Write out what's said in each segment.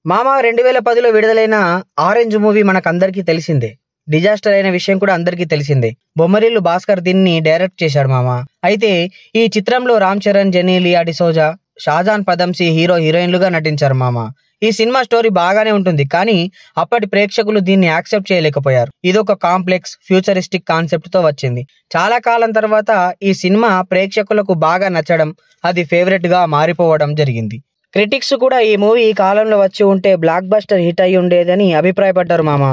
మామ 2010లో విడుదలైన orange movie మనకందరికీ తెలిసిందే. డిజాస్టర్ అయిన విషయం కూడా అందరికీ తెలిసిందే. బొమ్మరిల్లు భాస్కర్ దీన్ని డైరెక్ట్ చేశాడు మామ. అయితే ఈ చిత్రంలో రామ్ చరణ్, జెనీలియా డిసోజా, షాజాన్ పదంసి హీరో హీరోయిన్లుగా నటించారు మామ. ఈ సినిమా స్టోరీ బాగానే ఉంటుంది, కానీ అప్పటి ప్రేక్షకులు దీన్ని యాక్సెప్ట్ చేయలేకపోయారు. ఇదొక కాంప్లెక్స్ ఫ్యూచరిస్టిక్ కాన్సెప్ట్ తో వచ్చింది. చాలా కాలం తర్వాత ఈ సినిమా ప్రేక్షకులకు బాగా నచ్చడం, అది ఫేవరెట్ గా మారిపోవడం జరిగింది. క్రిటిక్స్ కూడా ఈ మూవీ ఈ కాలంలో వచ్చి ఉంటే బ్లాక్ బస్టర్ హిట్ అయి ఉండేదని అభిప్రాయపడ్డారు మామ.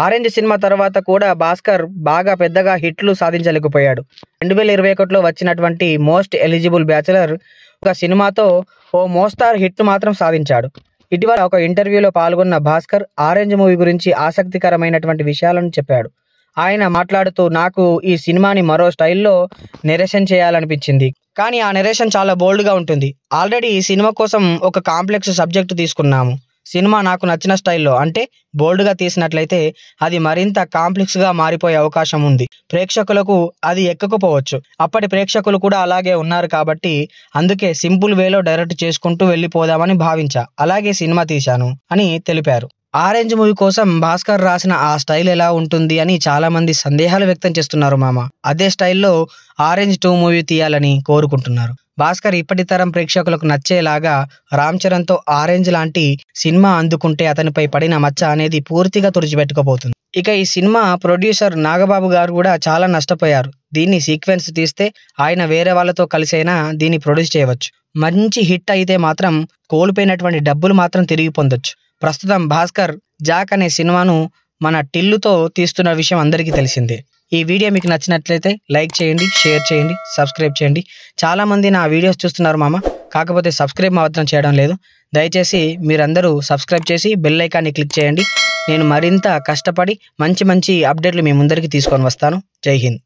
ఆరెంజ్ సినిమా తర్వాత కూడా భాస్కర్ బాగా పెద్దగా హిట్లు సాధించలేకపోయాడు. 2021లో వచ్చినటువంటి మోస్ట్ ఎలిజిబుల్ బ్యాచిలర్ ఒక సినిమాతో ఓ మోస్తారు హిట్ మాత్రం సాధించాడు. ఇటీవల ఒక ఇంటర్వ్యూలో పాల్గొన్న భాస్కర్ ఆరెంజ్ మూవీ గురించి ఆసక్తికరమైనటువంటి విషయాలను చెప్పాడు. ఆయన మాట్లాడుతూ, నాకు ఈ సినిమాని మరో స్టైల్లో నెరేషన్ చేయాలనిపించింది, కానీ ఆ నెరేషన్ చాలా బోల్డ్గా ఉంటుంది. ఆల్రెడీ ఈ సినిమా కోసం ఒక కాంప్లెక్స్ సబ్జెక్ట్ తీసుకున్నాము. సినిమా నాకు నచ్చిన స్టైల్లో అంటే బోల్డ్గా తీసినట్లయితే అది మరింత కాంప్లెక్స్గా మారిపోయే అవకాశం ఉంది. ప్రేక్షకులకు అది ఎక్కకపోవచ్చు. అప్పటి ప్రేక్షకులు కూడా అలాగే ఉన్నారు కాబట్టి అందుకే సింపుల్ వేలో డైరెక్ట్ చేసుకుంటూ వెళ్ళిపోదామని భావించా, అలాగే సినిమా తీశాను అని తెలిపారు. ఆరెంజ్ మూవీ కోసం భాస్కర్ రాసిన ఆ స్టైల్ ఎలా ఉంటుంది అని చాలా మంది సందేహాలు వ్యక్తం చేస్తున్నారు మామ. అదే స్టైల్లో ఆరెంజ్ 2 మూవీ తీయాలని కోరుకుంటున్నారు. భాస్కర్ ఇప్పటి తరం ప్రేక్షకులకు నచ్చేలాగా రామ్ చరణ్తో ఆరెంజ్ లాంటి సినిమా అందుకుంటే అతనిపై పడిన మచ్చ అనేది పూర్తిగా తుడిచిపెట్టుకోబోతుంది. ఇక ఈ సినిమా ప్రొడ్యూసర్ నాగబాబు గారు కూడా చాలా నష్టపోయారు. దీన్ని సీక్వెన్స్ తీస్తే ఆయన వేరే వాళ్ళతో కలిసైనా దీన్ని ప్రొడ్యూస్ చేయవచ్చు. మంచి హిట్ అయితే మాత్రం కోల్పోయినటువంటి డబ్బులు మాత్రం తిరిగి పొందొచ్చు. ప్రస్తుతం భాస్కర్ జాక్ అనే సినిమాను మన టిల్లుతో తీస్తున్న విషయం అందరికీ తెలిసిందే. ఈ వీడియో మీకు నచ్చినట్లయితే లైక్ చేయండి, షేర్ చేయండి, సబ్స్క్రైబ్ చేయండి. చాలామంది నా వీడియోస్ చూస్తున్నారు మామ, కాకపోతే సబ్స్క్రైబ్ మాత్రం చేయడం లేదు. దయచేసి మీరందరూ సబ్స్క్రైబ్ చేసి బెల్ ఐకాన్ని క్లిక్ చేయండి. నేను మరింత కష్టపడి మంచి మంచి అప్డేట్లు మీ ముందరికి తీసుకొని వస్తాను. జై హింద్.